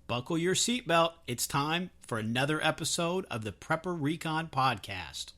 Buckle your seatbelt. It's time for another episode of the Prepper Recon Podcast.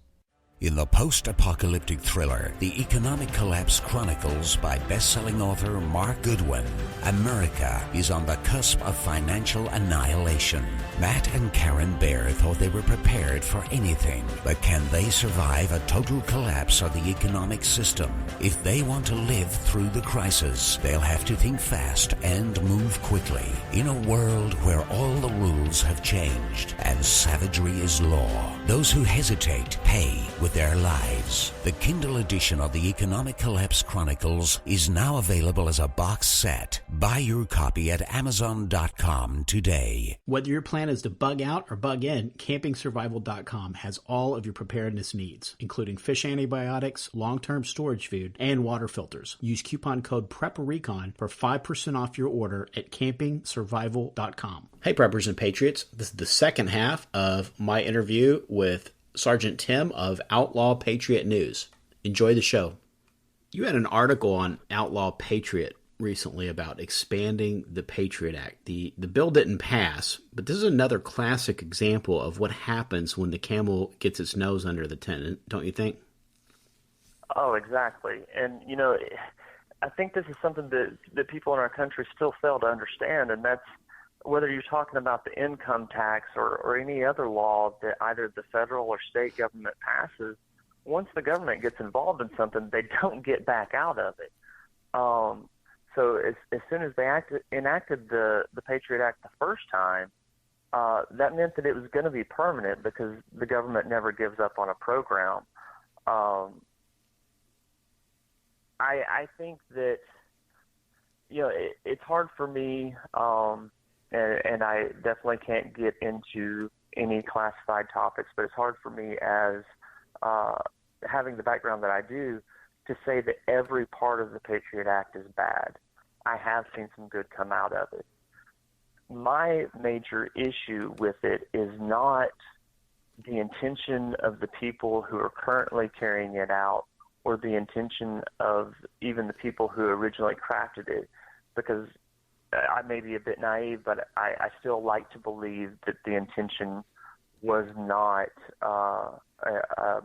In the post-apocalyptic thriller, The Economic Collapse Chronicles by best-selling author Mark Goodwin, America is on the cusp of financial annihilation. Matt and Karen Baer thought they were prepared for anything, but can they survive a total collapse of the economic system? If they want to live through the crisis, they'll have to think fast and move quickly. In a world where all the rules have changed and savagery is law, those who hesitate pay with their lives. The Kindle edition of the Economic Collapse Chronicles is now available as a box set. Buy your copy at Amazon.com today. Whether your plan is to bug out or bug in, CampingSurvival.com has all of your preparedness needs, including fish antibiotics, long-term storage food, and water filters. Use coupon code PrepperRecon for 5% off your order at CampingSurvival.com. Hey Preppers and Patriots, this is the second half of my interview with Sergeant Tim of Outlaw Patriot News. Enjoy the show. You had an article on Outlaw Patriot recently about expanding the Patriot Act. The bill didn't pass, but this is another classic example of what happens when the camel gets its nose under the tent, don't you think? Oh, exactly. And, I think this is something that people in our country still fail to understand, and that's whether you're talking about the income tax or any other law that either the federal or state government passes, once the government gets involved in something, they don't get back out of it. So as soon as they enacted the Patriot Act the first time, that meant that it was going to be permanent because the government never gives up on a program. I think that, it's hard for me, and I definitely can't get into any classified topics, but it's hard for me as having the background that I do to say that every part of the Patriot Act is bad. I have seen some good come out of it. My major issue with it is not the intention of the people who are currently carrying it out or the intention of even the people who originally crafted it, because I may be a bit naive, but I still like to believe that the intention was not a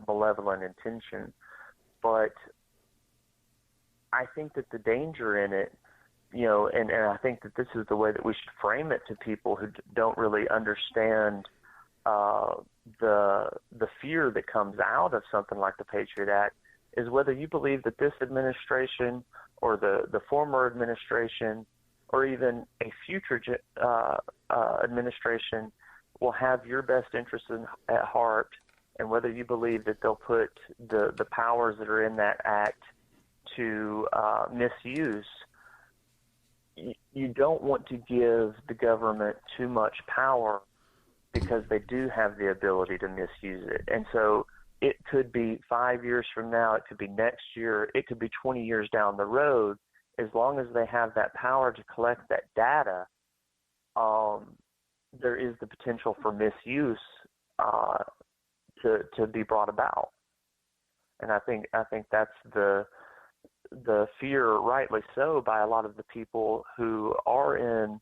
malevolent intention. But I think that the danger in it, and I think that this is the way that we should frame it to people who don't really understand the fear that comes out of something like the Patriot Act, is whether you believe that this administration or the former administration or even a future administration will have your best interests at heart, and whether you believe that they'll put the powers that are in that act to misuse. You don't want to give the government too much power because they do have the ability to misuse it. And so it could be 5 years from now, it could be next year, it could be 20 years down the road. As long as they have that power to collect that data, there is the potential for misuse to be brought about. And I think that's the fear, rightly so, by a lot of the people who are in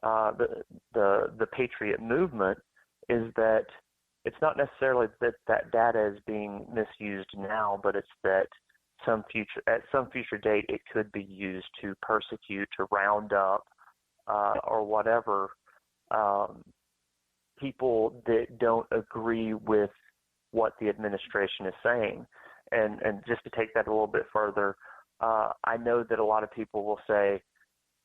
the Patriot movement, is that it's not necessarily that data is being misused now, but it's that at some future date it could be used to persecute, to round up, or whatever, people that don't agree with what the administration is saying. And just to take that a little bit further, I know that a lot of people will say,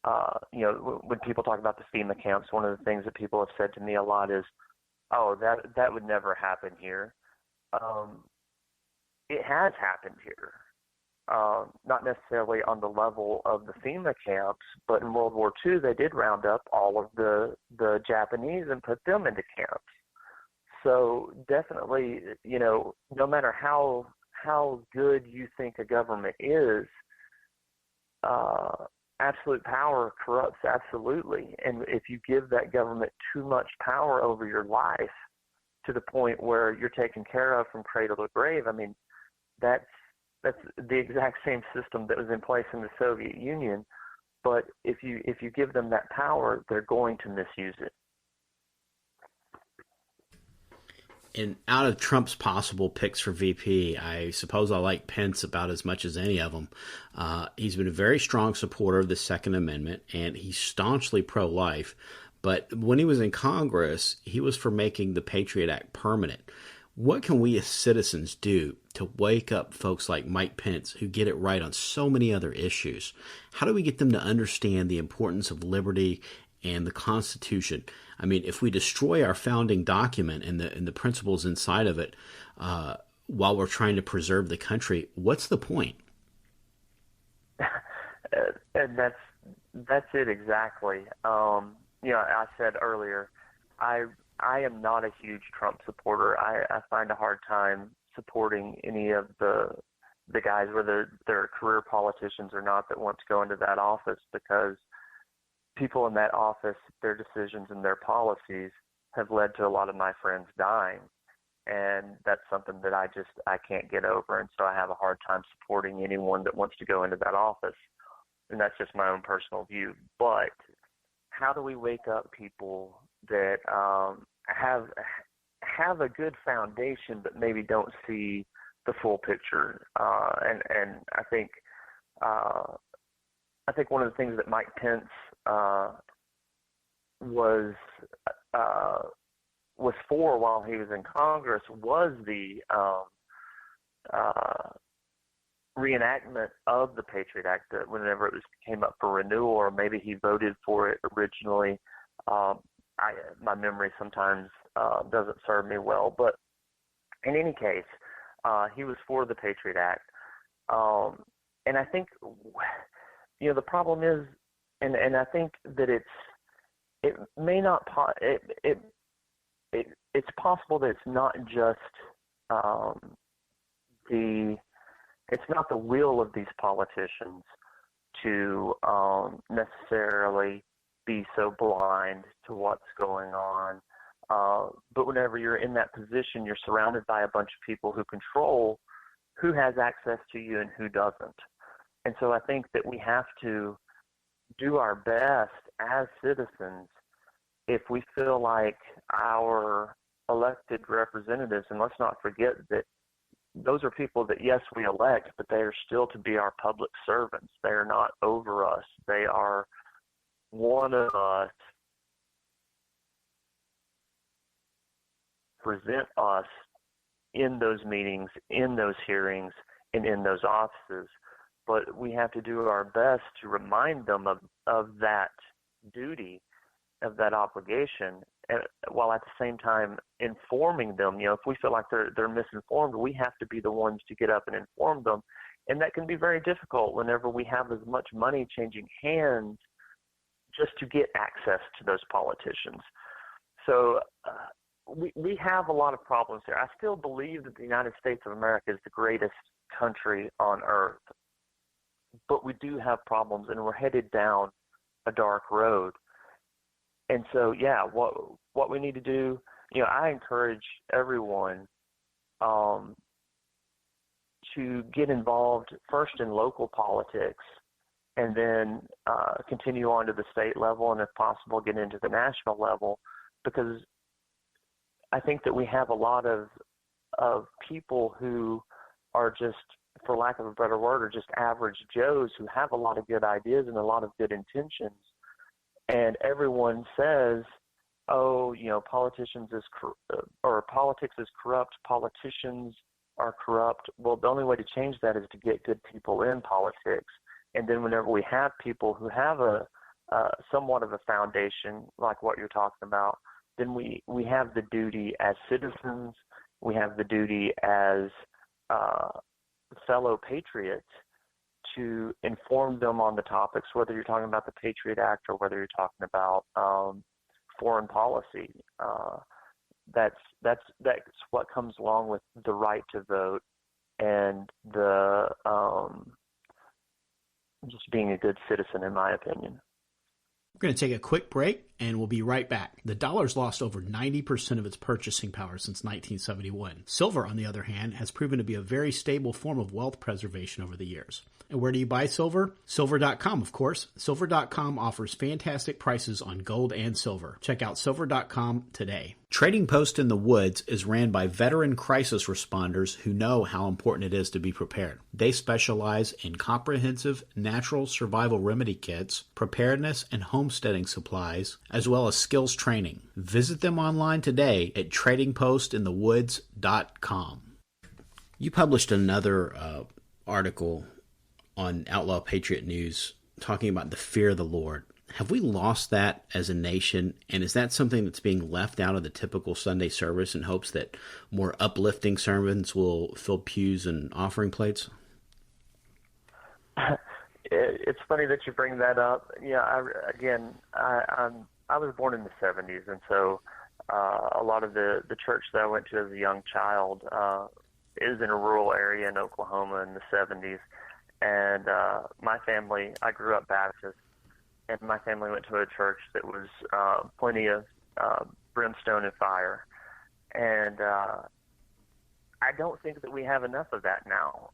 when people talk about the FEMA camps, one of the things that people have said to me a lot is, oh, that would never happen here. It has happened here. Not necessarily on the level of the FEMA camps, but in World War II, they did round up all of the Japanese and put them into camps. So definitely, no matter how good you think a government is, absolute power corrupts absolutely. And if you give that government too much power over your life to the point where you're taken care of from cradle to grave, I mean, that's the exact same system that was in place in the Soviet Union, But if you give them that power, they're going to misuse it. And out of Trump's possible picks for VP, I suppose I like Pence about as much as any of them. He's been a very strong supporter of the Second Amendment, and he's staunchly pro-life. But when he was in Congress, he was for making the Patriot Act permanent. What can we as citizens do to wake up folks like Mike Pence who get it right on so many other issues? How do we get them to understand the importance of liberty and the Constitution? I mean, if we destroy our founding document and the principles inside of it while we're trying to preserve the country, what's the point? And that's it exactly. I said earlier, I am not a huge Trump supporter. I find a hard time supporting any of the guys, whether they're career politicians or not, that want to go into that office, because people in that office, their decisions and their policies have led to a lot of my friends dying. And that's something that I can't get over. And so I have a hard time supporting anyone that wants to go into that office. And that's just my own personal view. But how do we wake up people that have a good foundation, but maybe don't see the full picture? And I think one of the things that Mike Pence was for while he was in Congress was the reenactment of the Patriot Act. Whenever it came up for renewal, or maybe he voted for it originally. My memory sometimes doesn't serve me well, but in any case, he was for the Patriot Act. And I think, the problem is, and I think that it's possible that it's not just it's not the will of these politicians to necessarily be so blind to what's going on. But whenever you're in that position, you're surrounded by a bunch of people who control who has access to you and who doesn't. And so I think that we have to do our best as citizens if we feel like our elected representatives, and let's not forget that those are people that, yes, we elect, but they are still to be our public servants. They are not over us. They are one of us, present us in those meetings, in those hearings, and in those offices. But we have to do our best to remind them of that duty, of that obligation, while at the same time informing them. If we feel like they're misinformed, we have to be the ones to get up and inform them. And that can be very difficult whenever we have as much money changing hands just to get access to those politicians. So we have a lot of problems here. I still believe that the United States of America is the greatest country on earth, but we do have problems, and we're headed down a dark road. And so, what we need to do, I encourage everyone to get involved first in local politics, and then continue on to the state level, and if possible, get into the national level, because I think that we have a lot of people who are just, for lack of a better word, are just average Joes who have a lot of good ideas and a lot of good intentions. And everyone says, politics is corrupt, politicians are corrupt. Well, the only way to change that is to get good people in politics. And then whenever we have people who have a somewhat of a foundation, like what you're talking about, then we have the duty as citizens, we have the duty as fellow patriots to inform them on the topics, whether you're talking about the Patriot Act or whether you're talking about foreign policy. That's what comes along with the right to vote and the just being a good citizen, in my opinion. We're going to take a quick break, and we'll be right back. The dollar's lost over 90% of its purchasing power since 1971. Silver, on the other hand, has proven to be a very stable form of wealth preservation over the years. And where do you buy silver? Silver.com, of course. Silver.com offers fantastic prices on gold and silver. Check out Silver.com today. Trading Post in the Woods is ran by veteran crisis responders who know how important it is to be prepared. They specialize in comprehensive natural survival remedy kits, preparedness and homesteading supplies, as well as skills training. Visit them online today at tradingpostinthewoods.com. You published another article on Outlaw Patriot News talking about the fear of the Lord. Have we lost that as a nation? And is that something that's being left out of the typical Sunday service in hopes that more uplifting sermons will fill pews and offering plates? It's funny that you bring that up. Yeah, I was born in the 70s, and so a lot of the church that I went to as a young child is in a rural area in Oklahoma in the 70s. And my family, I grew up Baptist, and my family went to a church that was plenty of brimstone and fire. And I don't think that we have enough of that now.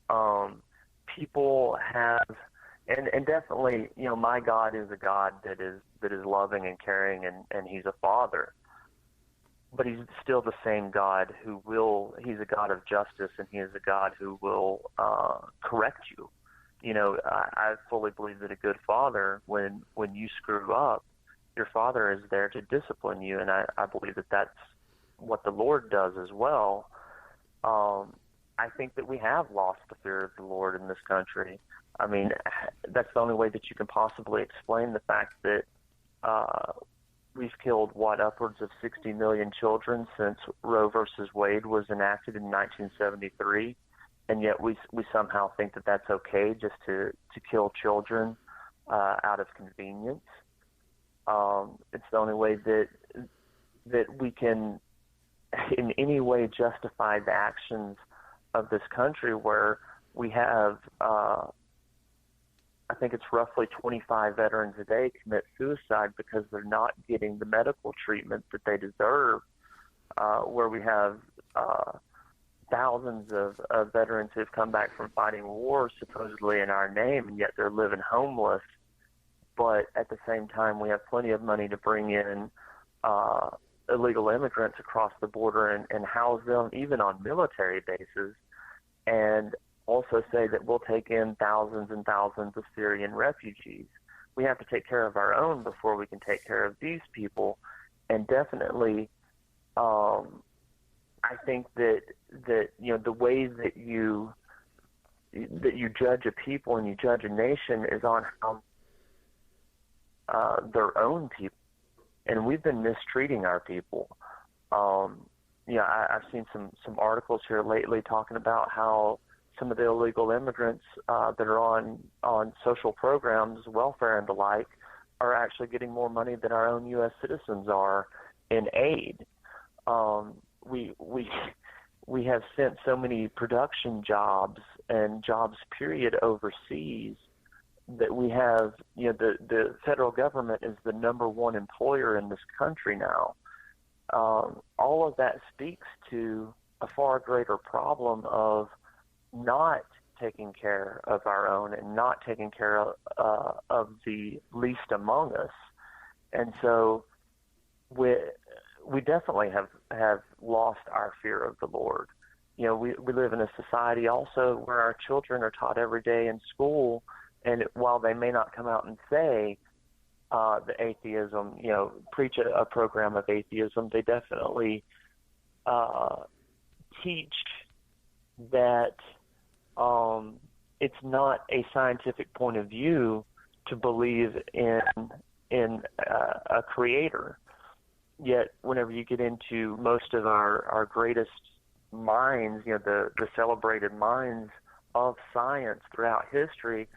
People have, and definitely, you know, my God is a God that is loving and caring, and He's a Father. But He's still the same God He's a God of justice, and He is a God who will correct you. You know, I fully believe that a good father, when you screw up, your father is there to discipline you, and I believe that that's what the Lord does as well. I think that we have lost the fear of the Lord in this country. I mean, that's the only way that you can possibly explain the fact that we've killed, upwards of 60 million children since Roe versus Wade was enacted in 1973. And yet we somehow think that that's okay just to kill children out of convenience. It's the only way that we can in any way justify the actions of this country, where we have, I think it's roughly 25 veterans a day commit suicide because they're not getting the medical treatment that they deserve, where we have thousands of veterans who've come back from fighting wars supposedly in our name, and yet they're living homeless. But at the same time, we have plenty of money to bring in illegal immigrants across the border and house them even on military bases, and also say that we'll take in thousands and thousands of Syrian refugees. We have to take care of our own before we can take care of these people. And definitely, I think that you know, the way that you judge a people and you judge a nation is on how their own people, and we've been mistreating our people. I've seen some articles here lately talking about how some of the illegal immigrants that are on social programs, welfare and the like, are actually getting more money than our own U.S. citizens are in aid. We have sent so many production jobs and jobs period overseas that we have, you know, the federal government is the number one employer in this country now. All of that speaks to a far greater problem of not taking care of our own and not taking care of the least among us. And so we definitely have lost our fear of the Lord. You know, we live in a society also where our children are taught every day in school, and while they may not come out and say the atheism, you know, preach a program of atheism, they definitely teach that it's not a scientific point of view to believe in a creator. Yet whenever you get into most of our greatest minds, you know, the celebrated minds of science throughout history,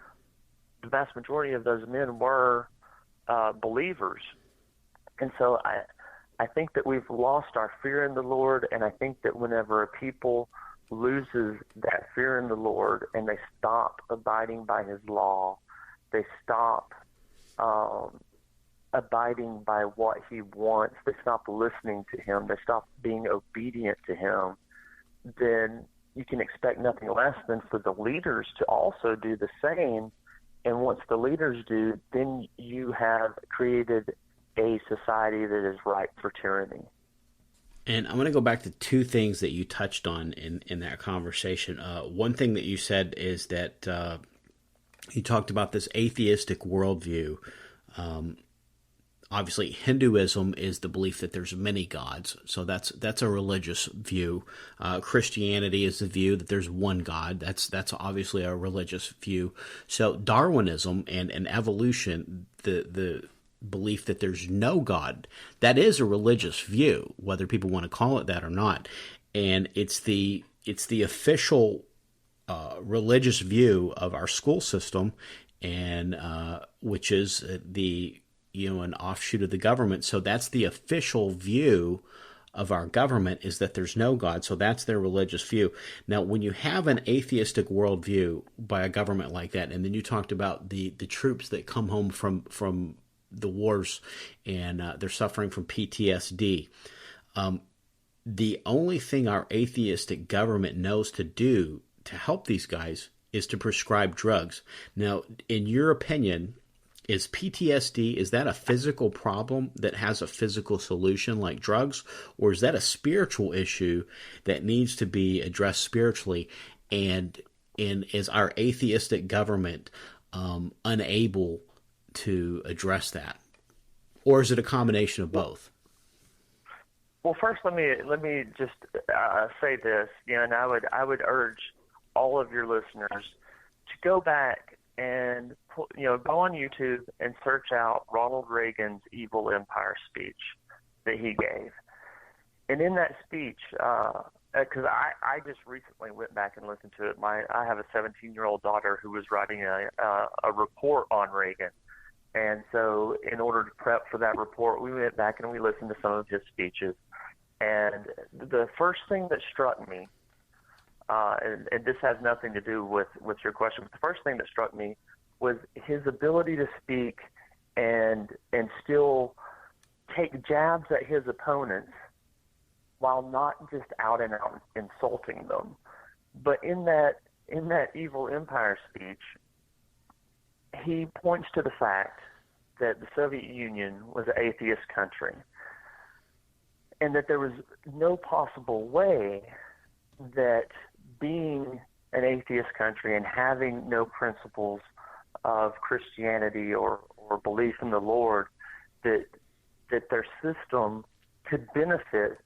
the vast majority of those men were believers. And so I think that we've lost our fear in the Lord, and I think that whenever a people loses that fear in the Lord and they stop abiding by His law, they stop abiding by what he wants, they stop listening to him, they stop being obedient to him, then you can expect nothing less than for the leaders to also do the same. And once the leaders do, then you have created a society that is ripe for tyranny. And I'm going to go back to two things that you touched on in that conversation. One thing that you said is that you talked about this atheistic worldview. Obviously, Hinduism is the belief that there's many gods, so that's a religious view. Christianity is the view that there's one God. That's obviously a religious view. So Darwinism and evolution, the belief that there's no God, that is a religious view, whether people want to call it that or not. And it's the official religious view of our school system, and which is an offshoot of the government. So that's the official view of our government, is that there's no God. So that's their religious view. Now, when you have an atheistic worldview by a government like that, and then you talked about the troops that come home from the wars and they're suffering from PTSD, the only thing our atheistic government knows to do to help these guys is to prescribe drugs. Now, in your opinion, is PTSD, is that a physical problem that has a physical solution like drugs, or is that a spiritual issue that needs to be addressed spiritually? And is our atheistic government unable to address that, or is it a combination of both? Well, first, let me just say this, and I would urge all of your listeners to go back and go on YouTube and search out Ronald Reagan's Evil Empire speech that he gave. And in that speech, because I just recently went back and listened to it. I have a 17-year-old daughter who was writing a report on Reagan. And so in order to prep for that report, we went back and we listened to some of his speeches. And the first thing that struck me, and this has nothing to do with your question, but the first thing that struck me was his ability to speak and still take jabs at his opponents while not just out and out insulting them. But in that Evil Empire speech, he points to the fact that the Soviet Union was an atheist country and that there was no possible way that being an atheist country and having no principles of Christianity or belief in the Lord, that their system could benefit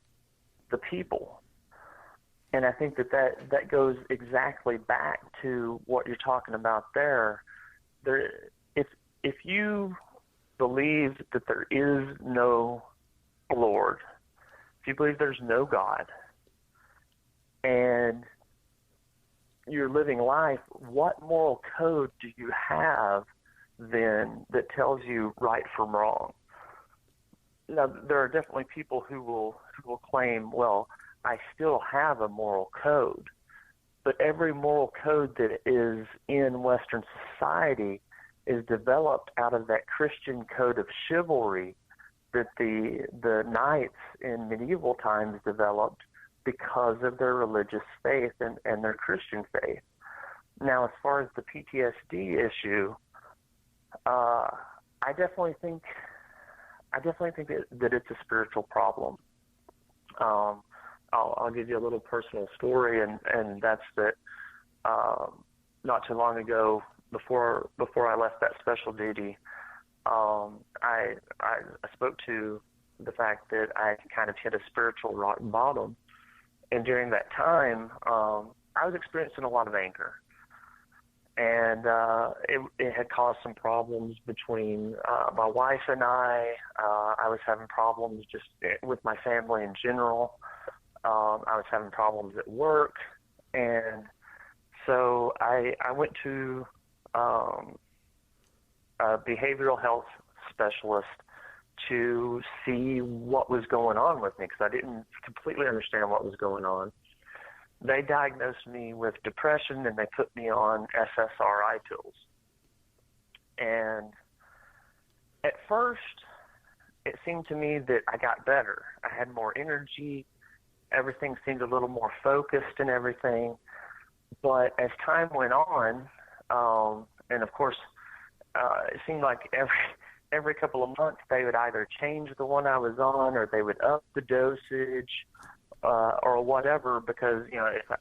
the people. And I think that goes exactly back to what you're talking about there. If you believe that there is no Lord, if you believe there's no God, and you're living life, what moral code do you have then that tells you right from wrong? Now, there are definitely people who will claim, well, I still have a moral code, but every moral code that is in Western society is developed out of that Christian code of chivalry that the knights in medieval times developed because of their religious faith and their Christian faith. Now, as far as the PTSD issue, I definitely think that it's a spiritual problem. I'll give you a little personal story, and that's that not too long ago, before I left that special duty, I spoke to the fact that I kind of hit a spiritual rock bottom. And during that time, I was experiencing a lot of anger. And it had caused some problems between my wife and I. I was having problems just with my family in general. I was having problems at work. And so I went to a behavioral health specialist to see what was going on with me, because I didn't completely understand what was going on. They diagnosed me with depression, and they put me on SSRI pills. And at first, it seemed to me that I got better. I had more energy. Everything seemed a little more focused and everything. But as time went on, and of course, it seemed like every couple of months they would either change the one I was on, or they would up the dosage, or whatever. Because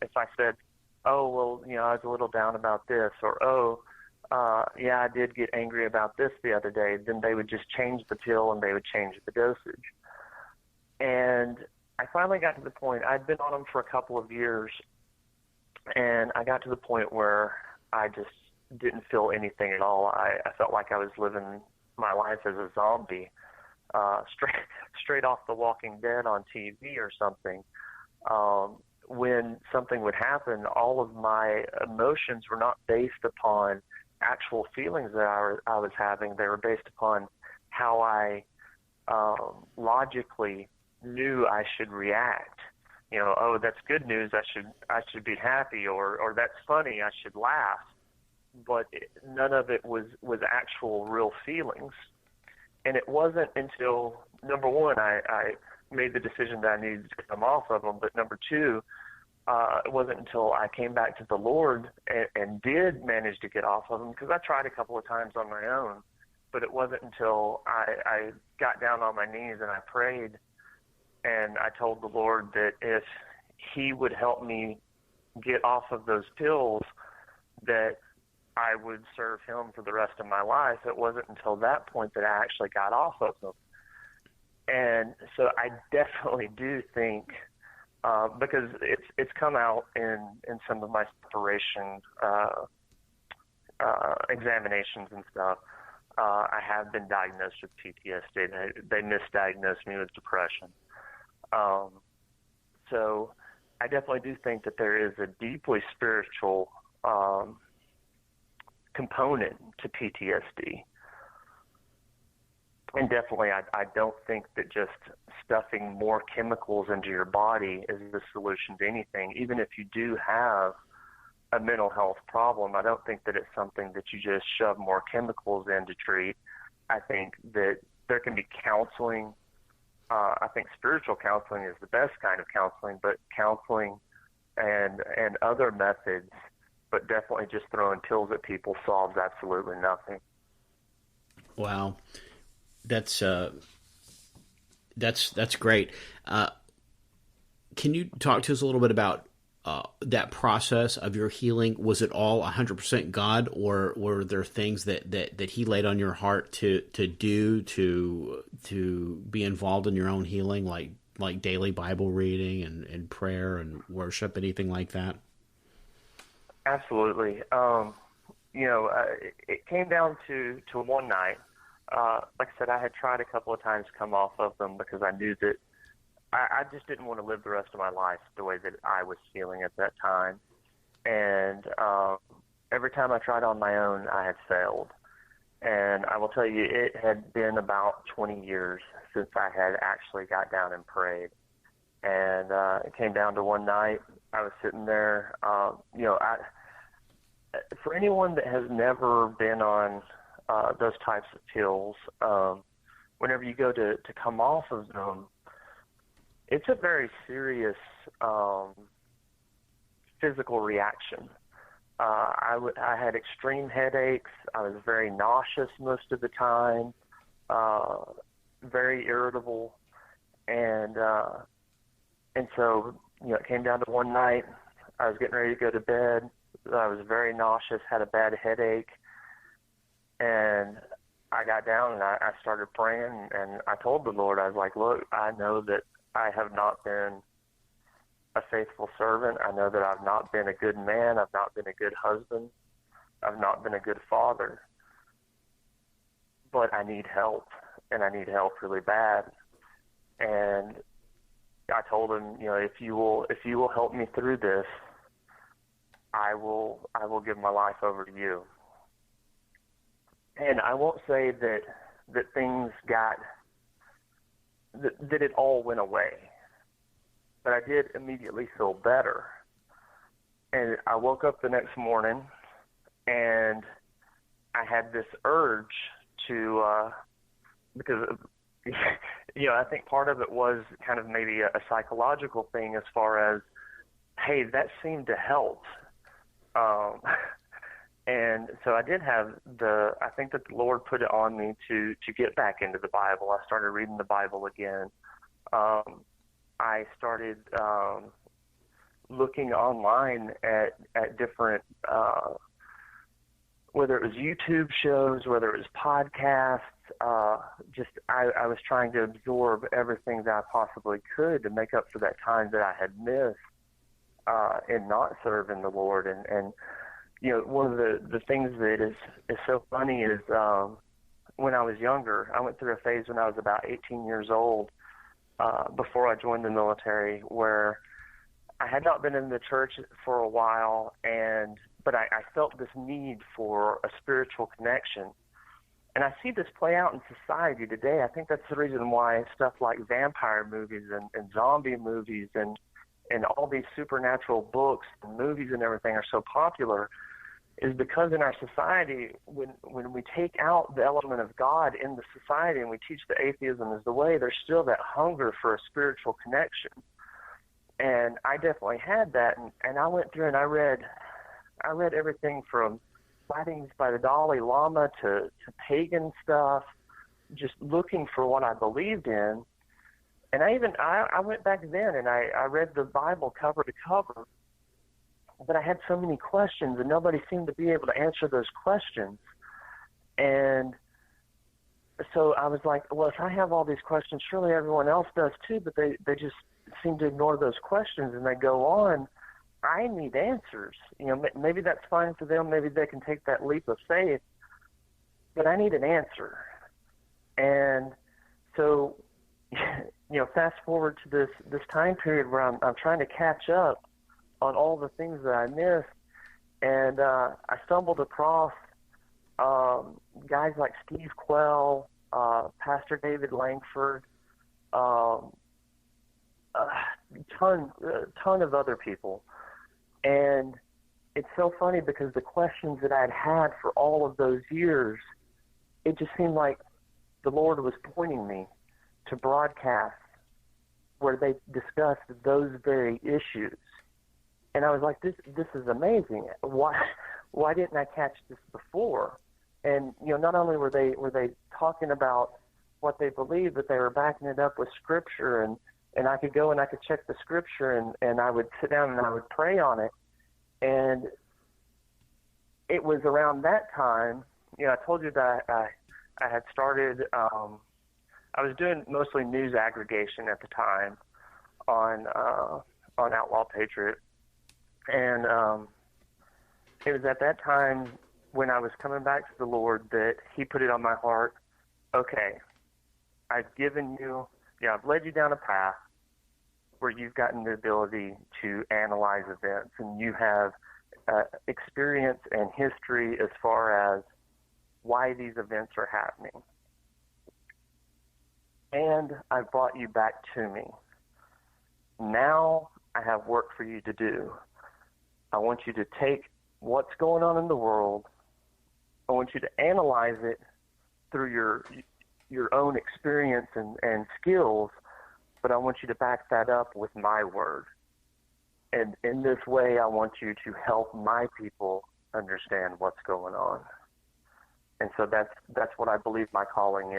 if I said, oh well, I was a little down about this, or yeah, I did get angry about this the other day, then they would just change the pill and they would change the dosage. And I finally got to the point. I'd been on them for a couple of years, and I got to the point where I just didn't feel anything at all. I felt like I was living my life as a zombie, straight off The Walking Dead on TV or something. When something would happen, all of my emotions were not based upon actual feelings that I was having. They were based upon how I logically knew I should react. Oh, that's good news, I should be happy, or that's funny, I should laugh. But none of it was actual real feelings. And it wasn't until, number one, I made the decision that I needed to come off of them, but number two, it wasn't until I came back to the Lord and did manage to get off of them, because I tried a couple of times on my own, but it wasn't until I got down on my knees and I prayed, and I told the Lord that if He would help me get off of those pills, that I would serve Him for the rest of my life. It wasn't until that point that I actually got off of them. And so I definitely do think, because it's come out in some of my separation examinations and stuff, I have been diagnosed with PTSD. They misdiagnosed me with depression. So I definitely do think that there is a deeply spiritual component to PTSD. And definitely, I don't think that just stuffing more chemicals into your body is the solution to anything. Even if you do have a mental health problem, I don't think that it's something that you just shove more chemicals in to treat. I think that there can be counseling. I think spiritual counseling is the best kind of counseling, but counseling and other methods, but definitely just throwing pills at people solves absolutely nothing. Wow. That's great. Can you talk to us a little bit about that process of your healing? Was it all 100% God, or were there things that He laid on your heart to do to be involved in your own healing, like daily Bible reading and prayer and worship, anything like that? Absolutely. It came down to one night. Like I said, I had tried a couple of times to come off of them because I knew that I just didn't want to live the rest of my life the way that I was feeling at that time. And every time I tried on my own, I had failed. And I will tell you, it had been about 20 years since I had actually got down and prayed. And it came down to one night. I was sitting there. For anyone that has never been on those types of pills, whenever you go to come off of them, it's a very serious physical reaction. I had extreme headaches. I was very nauseous most of the time, very irritable, and so it came down to one night. I was getting ready to go to bed. I was very nauseous, had a bad headache, and I got down and I started praying, and I told the Lord, I was like, look, I know that I have not been a faithful servant. I know that I've not been a good man. I've not been a good husband. I've not been a good father. But I need help, and I need help really bad. And I told him, if you will help me through this, I will give my life over to you. And I won't say that things got that it all went away, but I did immediately feel better. And I woke up the next morning, and I had this urge to, because I think part of it was kind of maybe a psychological thing as far as, hey, that seemed to help. And so I did have I think that the Lord put it on me to get back into the Bible. I started reading the Bible again. I started looking online at different, whether it was YouTube shows, whether it was podcasts, I was trying to absorb everything that I possibly could to make up for that time that I had missed in not serving the Lord. And one of the things that is so funny is when I was younger, I went through a phase when I was about 18 years old before I joined the military, where I had not been in the church for a while, but I felt this need for a spiritual connection. And I see this play out in society today. I think that's the reason why stuff like vampire movies and zombie movies and all these supernatural books and movies and everything are so popular, is because in our society, when we take out the element of God in the society and we teach that atheism is the way, there's still that hunger for a spiritual connection. And I definitely had that, and I went through and I read everything from writings by the Dalai Lama to pagan stuff, just looking for what I believed in. And I went back then and I read the Bible cover to cover, but I had so many questions and nobody seemed to be able to answer those questions. And so I was like, well, if I have all these questions, surely everyone else does too, but they just seem to ignore those questions and they go on. I need answers. Maybe that's fine for them. Maybe they can take that leap of faith, but I need an answer. And so, fast forward to this time period where I'm trying to catch up on all the things that I missed, and I stumbled across guys like Steve Quell, Pastor David Langford, ton of other people. And it's so funny because the questions that I had for all of those years, it just seemed like the Lord was pointing me to broadcasts where they discussed those very issues. And I was like, this is amazing. Why didn't I catch this before? And not only were they talking about what they believed, but they were backing it up with scripture, and I could go and I could check the scripture, and I would sit down and I would pray on it. And it was around that time, I told you that I had started, I was doing mostly news aggregation at the time on Outlaw Patriot. And it was at that time when I was coming back to the Lord that he put it on my heart, okay, I've given you, I've led you down a path where you've gotten the ability to analyze events, and you have experience and history as far as why these events are happening. And I've brought you back to me. Now I have work for you to do. I want you to take what's going on in the world. I want you to analyze it through your own experience and skills, but I want you to back that up with my word. And in this way, I want you to help my people understand what's going on. And so that's what I believe my calling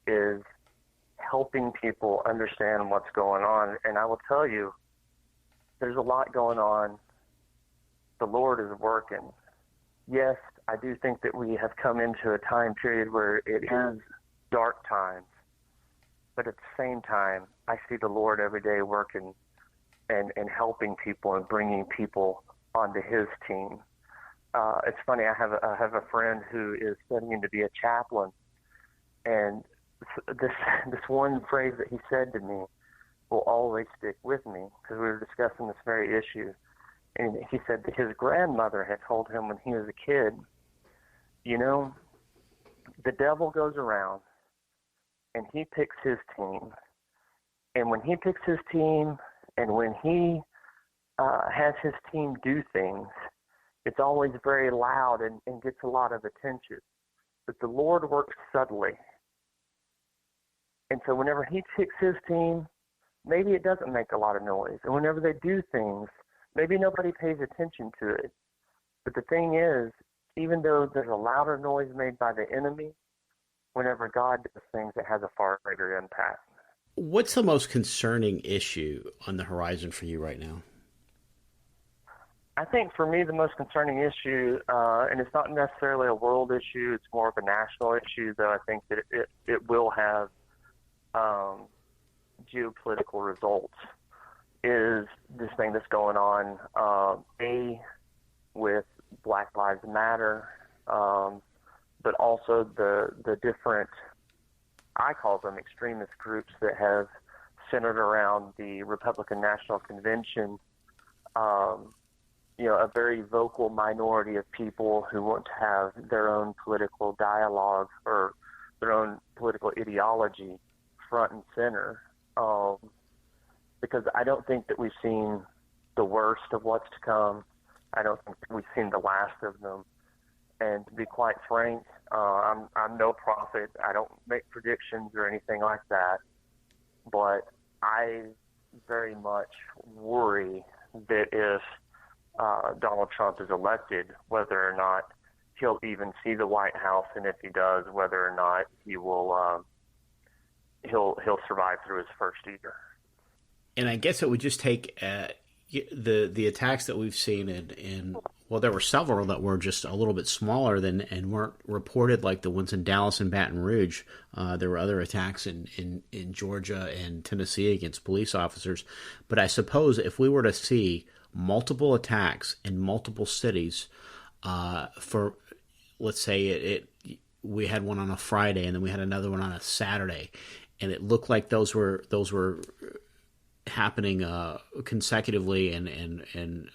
is helping people understand what's going on. And I will tell you, there's a lot going on. The Lord is working. Yes, I do think that we have come into a time period where it is dark times, but at the same time, I see the Lord every day working and helping people and bringing people onto his team. It's funny, I have a friend who is studying to be a chaplain, and this one phrase that he said to me will always stick with me, because we were discussing this very issue. And he said that his grandmother had told him when he was a kid, the devil goes around and he picks his team. And when he picks his team and when he has his team do things, it's always very loud and gets a lot of attention. But the Lord works subtly. And so whenever he picks his team, maybe it doesn't make a lot of noise. And whenever they do things, maybe nobody pays attention to it. But the thing is, even though there's a louder noise made by the enemy, whenever God does things, it has a far greater impact. What's the most concerning issue on the horizon for you right now? I think for me, the most concerning issue, and it's not necessarily a world issue, it's more of a national issue, though I think that it will have geopolitical results, is this thing that's going on, with Black Lives Matter, but also the different, I call them extremist groups that have centered around the Republican National Convention, a very vocal minority of people who want to have their own political dialogue or their own political ideology front and center. Because I don't think that we've seen the worst of what's to come. I don't think that we've seen the last of them. And to be quite frank, I'm no prophet. I don't make predictions or anything like that. But I very much worry that if Donald Trump is elected, whether or not he'll even see the White House, and if he does, whether or not he will he'll survive through his first year. And I guess it would just take the attacks that we've seen in well, there were several that were just a little bit smaller than and weren't reported, like the ones in Dallas and Baton Rouge. There were other attacks in Georgia and Tennessee against police officers. But I suppose if we were to see multiple attacks in multiple cities, for let's say we had one on a Friday and then we had another one on a Saturday, and it looked like those were happening consecutively and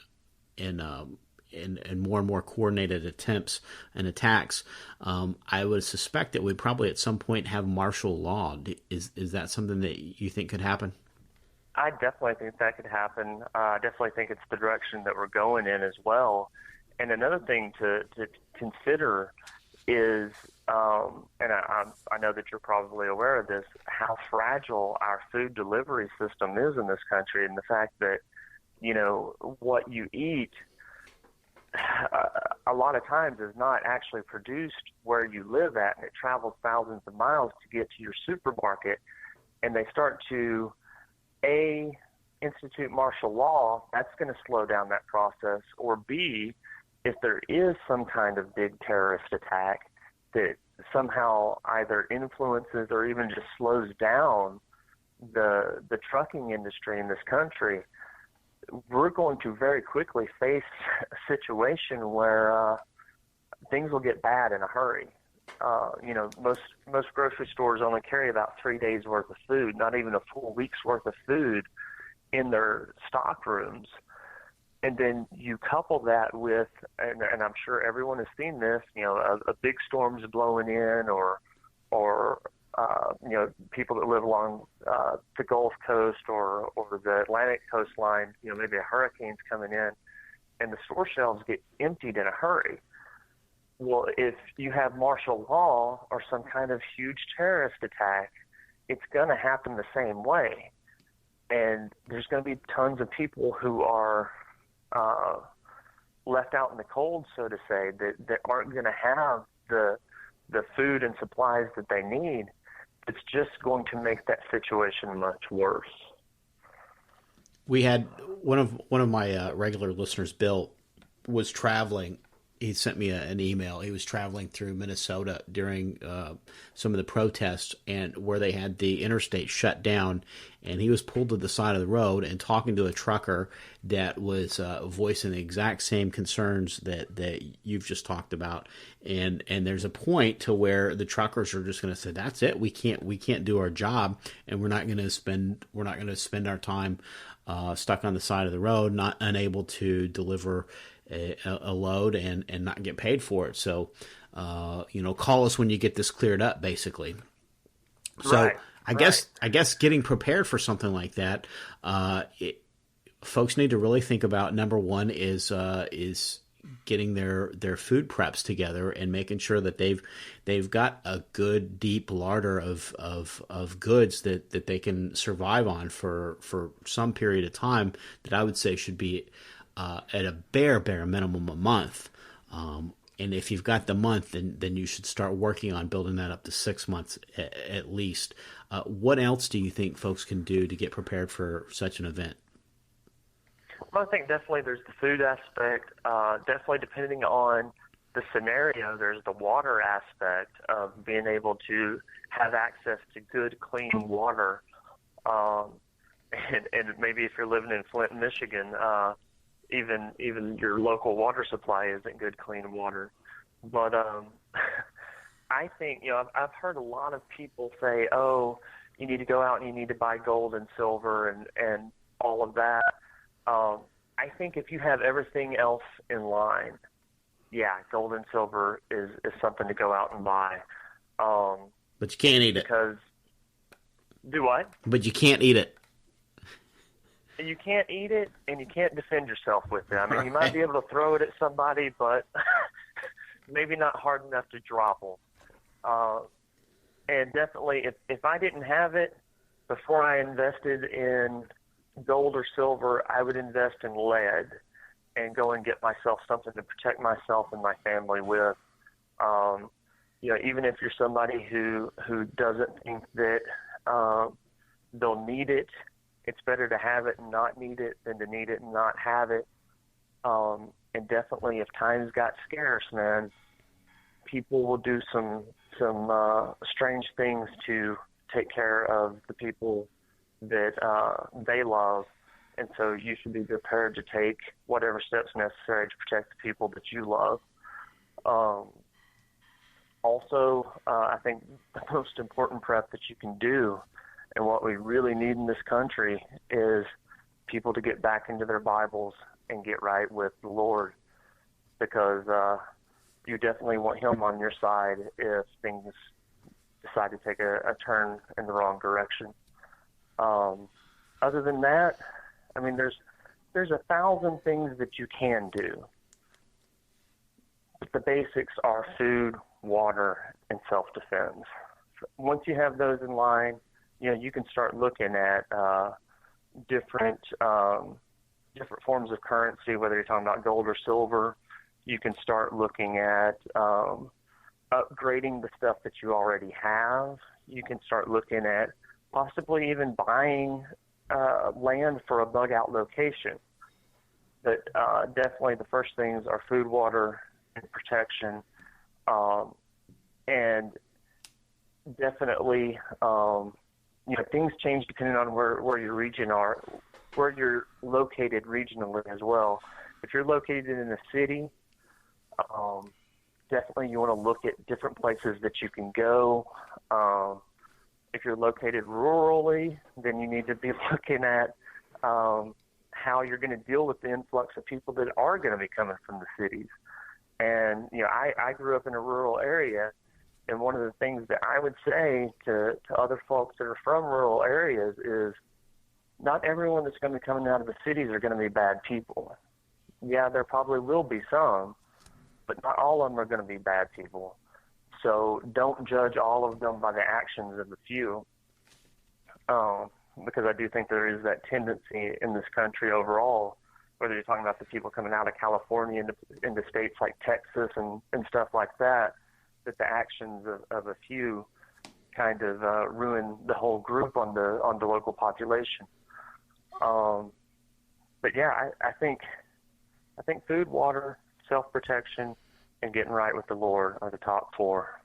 more and more coordinated attempts and attacks, I would suspect that we'd probably at some point have martial law. Is that something that you think could happen? I definitely think that could happen. I definitely think it's the direction that we're going in as well. And another thing to consider is, and I know that you're probably aware of this, how fragile our food delivery system is in this country, and the fact that, what you eat a lot of times is not actually produced where you live at, and it travels thousands of miles to get to your supermarket, and they start to institute martial law. That's going to slow down that process. Or B, if there is some kind of big terrorist attack that somehow either influences or even just slows down the trucking industry in this country, we're going to very quickly face a situation where things will get bad in a hurry. Most grocery stores only carry about 3 days worth of food, not even a full week's worth of food in their stock rooms. And then you couple that with, and I'm sure everyone has seen this, a big storm's blowing in, or people that live along the Gulf Coast or the Atlantic coastline, maybe a hurricane's coming in, and the store shelves get emptied in a hurry. Well, if you have martial law or some kind of huge terrorist attack, it's going to happen the same way. And there's going to be tons of people who are left out in the cold, so to say, that aren't going to have the food and supplies that they need. It's just going to make that situation much worse. We had one of my regular listeners, Bill, was traveling. He sent me an email. He was traveling through Minnesota during some of the protests, and where they had the interstate shut down, and he was pulled to the side of the road and talking to a trucker that was voicing the exact same concerns that you've just talked about. And there's a point to where the truckers are just going to say, "That's it. We can't do our job, and we're not going to spend our time stuck on the side of the road, not unable to deliver a load and not get paid for it. So, call us when you get this cleared up, basically." So I guess getting prepared for something like that, folks need to really think about. Number one is getting their food preps together and making sure that they've got a good deep larder of goods that they can survive on for some period of time, that I would say should be at a bare minimum a month. And if you've got the month, then you should start working on building that up to 6 months at least. What else do you think folks can do to get prepared for such an event? Well, I think definitely there's the food aspect. Definitely depending on the scenario, there's the water aspect of being able to have access to good, clean water. And maybe if you're living in Flint, Michigan, even your local water supply isn't good, clean water. But I think, I've heard a lot of people say, oh, you need to go out and you need to buy gold and silver and all of that. I think if you have everything else in line, yeah, gold and silver is something to go out and buy. But you can't eat it. Because, do what? But you can't eat it. You can't eat it, and you can't defend yourself with it. I mean, you might be able to throw it at somebody, but maybe not hard enough to drop them. And definitely, if I didn't have it, before I invested in gold or silver, I would invest in lead and go and get myself something to protect myself and my family with. Even if you're somebody who doesn't think that they'll need it, it's better to have it and not need it than to need it and not have it. And definitely, if times got scarce, man, people will do some strange things to take care of the people that they love, and so you should be prepared to take whatever steps necessary to protect the people that you love. Also, I think the most important prep that you can do, and what we really need in this country, is people to get back into their Bibles and get right with the Lord, because you definitely want Him on your side if things decide to take a turn in the wrong direction. Other than that, I mean, there's 1,000 things that you can do. But the basics are food, water, and self-defense. Once you have those in line, you can start looking at different forms of currency, whether you're talking about gold or silver. You can start looking at upgrading the stuff that you already have. You can start looking at possibly even buying land for a bug-out location. But definitely the first things are food, water, and protection. And definitely, things change depending on where your region are, where you're located regionally as well. If you're located in a city, definitely you want to look at different places that you can go. If you're located rurally, then you need to be looking at how you're going to deal with the influx of people that are going to be coming from the cities. And, I grew up in a rural area, and one of the things that I would say to other folks that are from rural areas is not everyone that's going to be coming out of the cities are going to be bad people. Yeah, there probably will be some, but not all of them are going to be bad people. So don't judge all of them by the actions of the few, because I do think there is that tendency in this country overall, whether you're talking about the people coming out of California into states like Texas and stuff like that, that the actions of a few kind of ruin the whole group on the local population. But yeah, I think food, water, self-protection, and getting right with the Lord are the top four.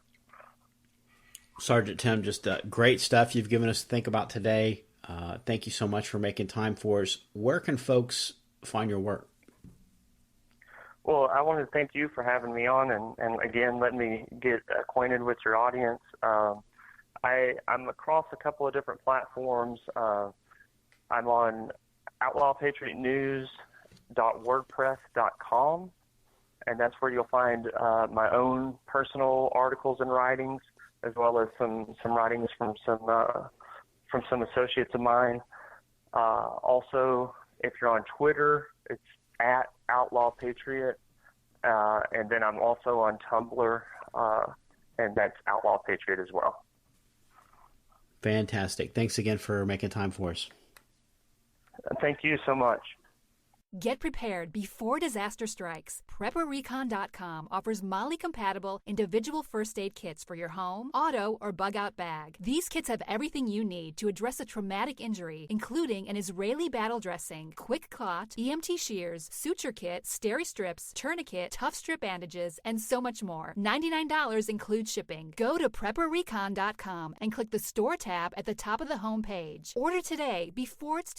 Sergeant Tim, just great stuff you've given us to think about today. Thank you so much for making time for us. Where can folks find your work? Well, I wanted to thank you for having me on, and again, let me get acquainted with your audience. I'm across a couple of different platforms. I'm on outlawpatriotnews.wordpress.com, and that's where you'll find my own personal articles and writings, as well as some writings from some associates of mine. Also, if you're on Twitter, it's at Outlaw Patriot. And then I'm also on Tumblr, and that's Outlaw Patriot as well. Fantastic. Thanks again for making time for us. Thank you so much. Get prepared before disaster strikes. PrepperRecon.com offers MOLLE-compatible individual first aid kits for your home, auto, or bug-out bag. These kits have everything you need to address a traumatic injury, including an Israeli battle dressing, quick clot, EMT shears, suture kit, steri strips, tourniquet, tough strip bandages, and so much more. $99 includes shipping. Go to PrepperRecon.com and click the Store tab at the top of the home page. Order today before it's